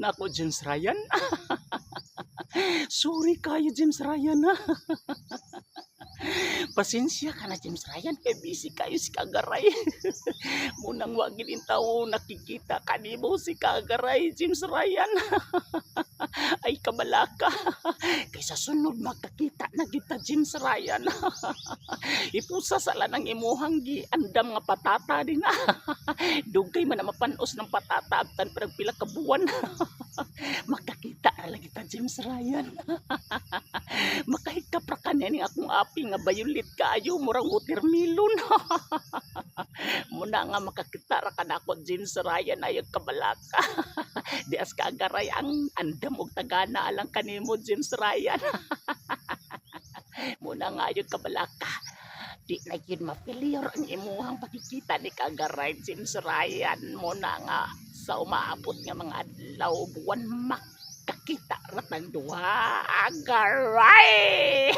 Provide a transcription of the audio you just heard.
Nako, James Ryan. Sorry kayo, James Ryan, ha. Pasensya ka na, James Ryan, kay busy kayo si Kagaray. Munang wagin in tao nakikita kanimo si Kagaray, James Ryan. Ay kabalaka. Kaysa sunod magkakita na kita, James Ryan. Ipusa sala ng imuhang gi andam nga patata din. Dugay man na mapanos ng patata abtan parang pila ka buwan. Magkakita na lang kita, James Ryan. Makahikap ra ka ni akong api nga violet kaayo murang watermelon. Muna nga makakita ra ka nako, James Ryan, ayo kabalaka. Di as Kagaray ang andam og tagana alang kanimo, James Ryan. Muna nga ayo kabalaka. Di na yun ma-failure ang imuhang pakikita ni Kagaray, James Ryan. Muna nga sa umaabot nga mga adlaw buwan makakita ra tang duha, Kagaray.